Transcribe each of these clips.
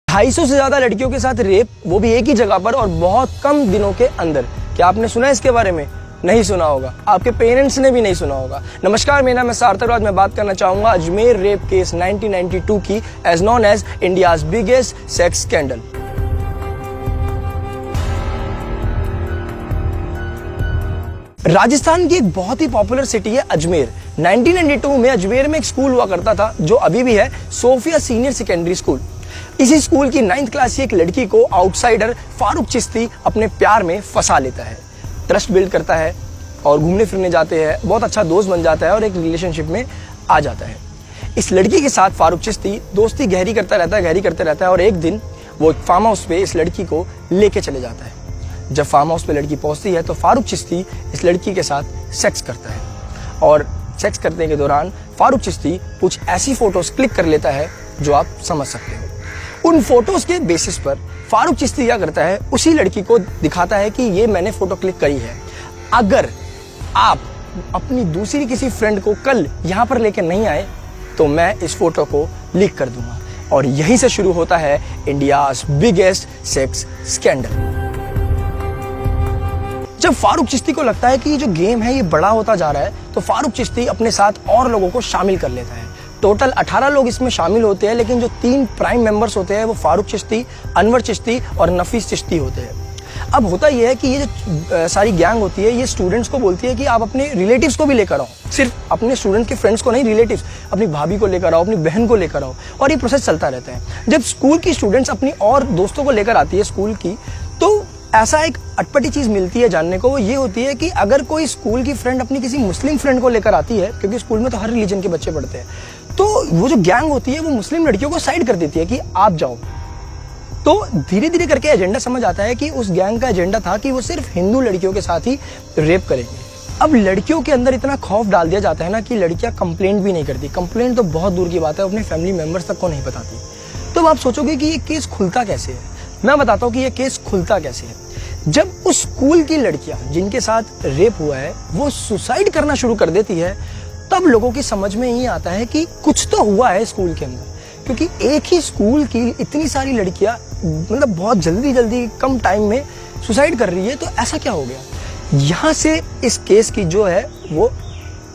250 से ज्यादा लड़कियों के साथ रेप, वो भी एक ही जगह पर और बहुत कम दिनों के अंदर। क्या आपने सुना इसके बारे में? नहीं सुना होगा, आपके पेरेंट्स ने भी नहीं सुना होगा। नमस्कार, मेरा नाम है सार्थक। आज मैं बात करना चाहूंगा अजमेर रेप केस 1992 की, as known as India's biggest sex scandal. Rajasthan की एक बहुत ही पॉपुलर सिटी है अजमेर। 1992 में अजमेर में एक स्कूल हुआ करता था जो अभी भी है, सोफिया सीनियर सेकेंडरी स्कूल। इसी स्कूल की 9th क्लास की एक लड़की को आउटसाइडर फारूक चिश्ती अपने प्यार में फंसा लेता है, ट्रस्ट बिल्ड करता है और घूमने फिरने जाते हैं, बहुत अच्छा दोस्त बन जाता है और एक रिलेशनशिप में आ जाता है। इस लड़की के साथ फारूक चिश्ती दोस्ती गहरी करता रहता है और एक दिन वो फार्म हाउस पे इस लड़की को लेके चले जाता है। जब फार्म हाउस पे लड़की पहुंचती है तो फारूक चिश्ती इस लड़की के साथ सेक्स करता है और सेक्स करने के दौरान फारूक चिश्ती कुछ ऐसी फोटोज क्लिक कर लेता है जो आप समझ सकते हो। उन फोटोज के बेसिस पर फारूक चिश्ती क्या करता है, उसी लड़की को दिखाता है कि ये मैंने फोटो क्लिक करी है, अगर आप अपनी दूसरी किसी फ्रेंड को कल यहाँ पर लेके नहीं आए तो मैं इस फोटो को लीक कर दूंगा। और यहीं से शुरू होता है इंडियाज बिगेस्ट सेक्स स्कैंडल। जब फारूक चिश्ती को लगता है कि ये जो गेम है ये बड़ा होता जा रहा है, तो फारूक चिश्ती अपने साथ और लोगों को शामिल कर लेता है। टोटल 18 लोग इसमें शामिल होते हैं, लेकिन जो 3 प्राइम मेंबर्स होते हैं वो फारूक चिश्ती, अनवर चिश्ती और नफीस चिश्ती होते हैं। अब होता यह है कि ये जो सारी गैंग होती है, ये स्टूडेंट्स को बोलती है कि आप अपने रिलेटिव्स को भी लेकर आओ, सिर्फ अपने स्टूडेंट्स के फ्रेंड्स को नहीं, रिलेटिव्स, अपनी भाभी को लेकर आओ, अपनी बहन को लेकर आओ, और ये प्रोसेस चलता रहता है। जब स्कूल की स्टूडेंट्स अपनी और दोस्तों को लेकर आती है स्कूल की, तो ऐसा एक अटपटी चीज मिलती है जानने को, वो ये होती है कि अगर कोई स्कूल की फ्रेंड अपनी किसी मुस्लिम फ्रेंड को लेकर आती है, क्योंकि स्कूल में तो हर रिलीजन के बच्चे पढ़ते हैं, तो वो जो गैंग होती है वो मुस्लिम लड़कियों को साइड कर देती है कि आप जाओ। तो धीरे धीरे करके एजेंडा समझ आता है कि उस गैंग का एजेंडा था कि वो सिर्फ हिंदू लड़कियों के साथ ही रेप करेंगे। अब लड़कियों के अंदर इतना खौफ डाल दिया जाता है ना कि लड़कियां कंप्लेंट भी नहीं करती। कंप्लेंट तो बहुत दूर की बात है, अपने फैमिली मेंबर्स तक को नहीं बताती। तो आप सोचोगे कि ये केस खुलता कैसे है। मैं बताता हूँ कि ये केस खुलता कैसे है। जब उस स्कूल की लड़कियां जिनके साथ रेप हुआ है वो सुसाइड करना शुरू कर देती है, तब लोगों की समझ में ये आता है कि कुछ तो हुआ है स्कूल के अंदर। क्योंकि एक ही स्कूल की इतनी सारी लड़कियां मतलब बहुत जल्दी कम टाइम में सुसाइड कर रही है, तो ऐसा क्या हो गया। यहां से इस केस की जो है वो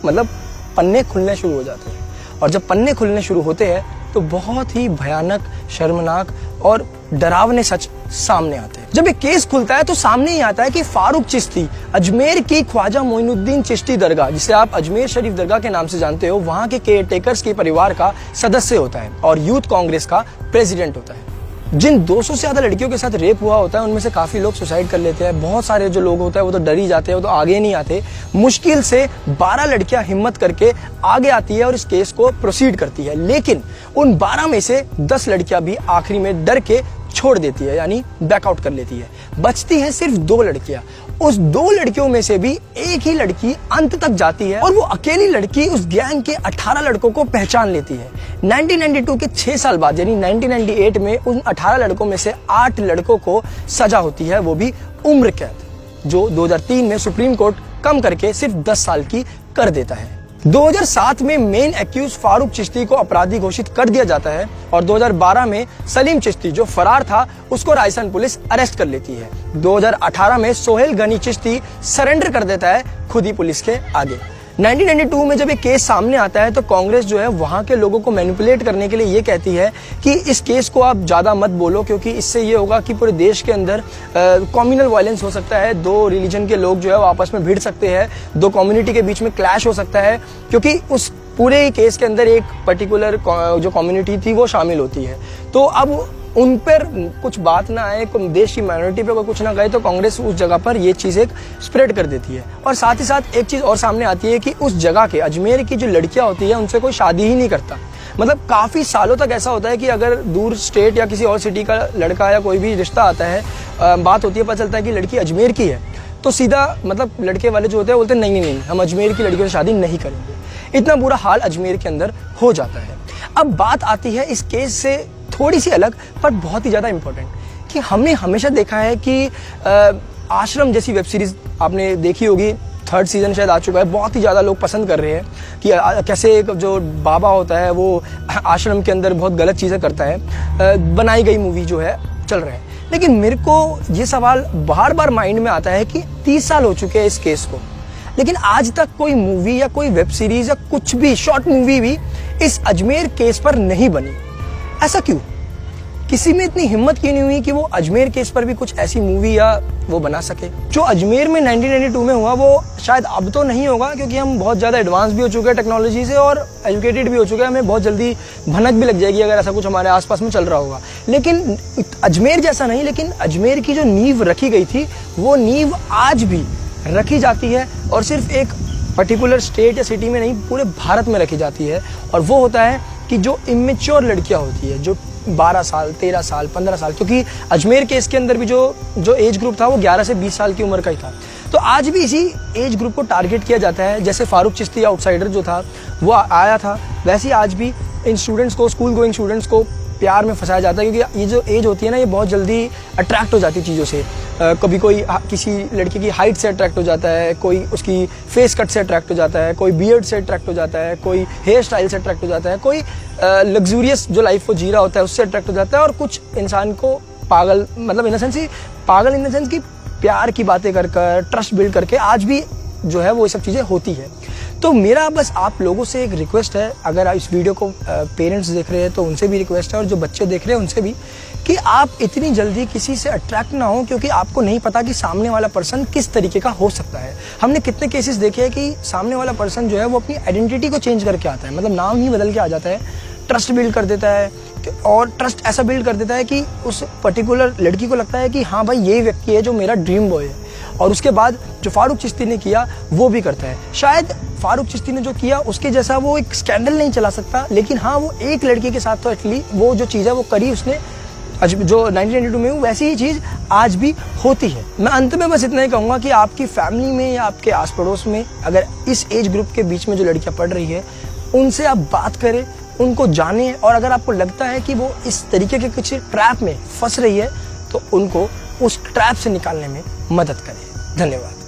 मतलब पन्ने खुलने शुरू हो जाते हैं, और जब पन्ने खुलने शुरू होते हैं तो बहुत ही भयानक, शर्मनाक और डरावने सच सामने आते हैं। जब एक केस खुलता है तो सामने ही आता है कि फारूक चिश्ती अजमेर की ख्वाजा मोइनुद्दीन चिश्ती दरगाह, जिसे आप अजमेर शरीफ दरगाह के नाम से जानते हो, वहां के केयरटेकर्स के परिवार का सदस्य होता है और यूथ कांग्रेस का प्रेसिडेंट होता है। जिन 200 से ज्यादा लड़कियों के साथ रेप हुआ होता है उनमें से काफी लोग सुसाइड कर लेते हैं। बहुत सारे जो लोग होते हैं वो तो डर ही जाते हैं, वो तो आगे नहीं आते। मुश्किल से 12 लड़कियां हिम्मत करके आगे आती है और इस केस को प्रोसीड करती है, लेकिन उन 12 में से 10 लड़कियां भी आखिरी में डर के छोड़ देती है, यानी बैकआउट कर लेती है। बचती है सिर्फ 2 लड़कियां। उस 2 लड़कियों में से भी एक ही लड़की अंत तक जाती है और वो अकेली लड़की उस गैंग के 18 लड़कों को पहचान लेती है। 1992 के 6 साल बाद यानी 1998 में उन 18 लड़कों में से 8 लड़कों को सजा होती है, वो भी उम्र कैद, जो 2003 में सुप्रीम कोर्ट कम करके सिर्फ 10 साल की कर देता है। 2007 में मेन एक्यूज फारूक चिश्ती को अपराधी घोषित कर दिया जाता है और 2012 में सलीम चिश्ती जो फरार था उसको राजस्थान पुलिस अरेस्ट कर लेती है। 2018 में सोहेल गनी चिश्ती सरेंडर कर देता है खुद ही पुलिस के आगे। 1992 में जब ये केस सामने आता है तो कांग्रेस जो है वहां के लोगों को मैनिपुलेट करने के लिए ये कहती है कि इस केस को आप ज्यादा मत बोलो, क्योंकि इससे ये होगा कि पूरे देश के अंदर कम्युनल वायलेंस हो सकता है, 2 रिलीजन के लोग जो है वो आपस में भिड़ सकते हैं, 2 कम्युनिटी के बीच में क्लैश हो सकता है, क्योंकि उस पूरे केस के अंदर एक पर्टिकुलर जो कम्युनिटी थी वो शामिल होती है। तो अब उन पर कुछ बात ना आए, देश की माइनॉरिटी पे कुछ ना कहे, तो कांग्रेस उस जगह पर ये चीज एक स्प्रेड कर देती है। और साथ ही साथ एक चीज और सामने आती है कि उस जगह के अजमेर की जो लड़कियां होती है उनसे कोई शादी ही नहीं करता। मतलब काफी सालों तक ऐसा होता है कि अगर दूर स्टेट या किसी और सिटी का लड़का या कोई भी रिश्ता आता है, बात होती है, पता चलता है कि लड़की अजमेर की है, तो सीधा मतलब लड़के वाले जो होते हैं बोलते हैं नहीं, हम अजमेर की लड़कियों से शादी नहीं करेंगे। इतना बुरा हाल अजमेर के अंदर हो जाता है। अब बात आती है इस केस से थोड़ी सी अलग पर बहुत ही ज्यादा इंपॉर्टेंट, कि हमने हमेशा देखा है कि आश्रम जैसी वेब सीरीज आपने देखी होगी, 3rd सीजन शायद आ चुका है, बहुत ही ज़्यादा लोग पसंद कर रहे हैं कि कैसे एक जो बाबा होता है वो आश्रम के अंदर बहुत गलत चीज़ें करता है। बनाई गई मूवी जो है चल रहा है, लेकिन मेरे को ये सवाल बार बार माइंड में आता है कि 30 साल हो चुके हैं इस केस को, लेकिन आज तक कोई मूवी या कोई वेब सीरीज या कुछ भी शॉर्ट मूवी भी इस अजमेर केस पर नहीं बनी। ऐसा क्यों? किसी में इतनी हिम्मत क्यों नहीं हुई कि वो अजमेर केस पर भी कुछ ऐसी मूवी या वो बना सके? जो अजमेर में 1992 में हुआ वो शायद अब तो नहीं होगा, क्योंकि हम बहुत ज़्यादा एडवांस भी हो चुके हैं टेक्नोलॉजी से और एजुकेटेड भी हो चुके हैं, हमें बहुत जल्दी भनक भी लग जाएगी अगर ऐसा कुछ हमारे आसपास में चल रहा होगा। लेकिन अजमेर जैसा नहीं, लेकिन अजमेर की जो नींव रखी गई थी वो नींव आज भी रखी जाती है, और सिर्फ एक पर्टिकुलर स्टेट या सिटी में नहीं, पूरे भारत में रखी जाती है। और वो होता है कि जो इमेच्योर लड़कियां होती है, जो 12 साल 13 साल 15 साल, क्योंकि अजमेर केस के अंदर भी जो एज ग्रुप था वो 11 से 20 साल की उम्र का ही था, तो आज भी इसी एज ग्रुप को टारगेट किया जाता है। जैसे फारूक चिश्ती आउटसाइडर जो था वो आया था, वैसे ही आज भी इन स्टूडेंट्स को, स्कूल गोइंग स्टूडेंट्स को प्यार में फंसाया जाता है, क्योंकि ये जो एज होती है ना, ये बहुत जल्दी अट्रैक्ट हो जाती है चीज़ों से। कभी कोई किसी लड़के की हाइट से अट्रैक्ट हो जाता है, कोई उसकी फेस कट से अट्रैक्ट हो जाता है, कोई बियर्ड से अट्रैक्ट हो जाता है, कोई हेयर स्टाइल से अट्रैक्ट हो जाता है, कोई लग्जूरियस जो लाइफ वो जी रहा होता है उससे अट्रैक्ट हो जाता है, और कुछ इंसान को पागल, मतलब इन द सेंस की प्यार की बातें कर ट्रस्ट बिल्ड करके आज भी जो है वो ये सब चीज़ें होती है। तो मेरा बस आप लोगों से एक रिक्वेस्ट है, अगर आप इस वीडियो को पेरेंट्स देख रहे हैं तो उनसे भी रिक्वेस्ट है, और जो बच्चे देख रहे हैं उनसे भी, कि आप इतनी जल्दी किसी से अट्रैक्ट ना हो, क्योंकि आपको नहीं पता कि सामने वाला पर्सन किस तरीके का हो सकता है। हमने कितने केसेस देखे हैं कि सामने वाला पर्सन जो है वो अपनी आइडेंटिटी को चेंज करके आता है, मतलब नाम ही बदल के आ जाता है, ट्रस्ट बिल्ड कर देता है, और ट्रस्ट ऐसा बिल्ड कर देता है कि उस पर्टिकुलर लड़की को लगता है कि हाँ भाई ये व्यक्ति है जो मेरा ड्रीम बॉय है। और उसके बाद जो फारूक चिश्ती ने किया वो भी करता है। शायद फारूक चिश्ती ने जो किया उसके जैसा वो एक स्कैंडल नहीं चला सकता, लेकिन हाँ वो एक लड़की के साथ तो एटलीस्ट वो जो चीज़ है वो करी उसने, जो 1992 में वैसी ही चीज़ आज भी होती है। मैं अंत में बस इतना ही कहूँगा कि आपकी फैमिली में या आपके आस पड़ोस में अगर इस एज ग्रुप के बीच में जो लड़कियाँ पढ़ रही है, उनसे आप बात करें, उनको जानें, और अगर आपको लगता है कि वो इस तरीके के कुछ ट्रैप में फंस रही है तो उनको उस ट्रैप से निकालने में मदद करें। धन्यवाद।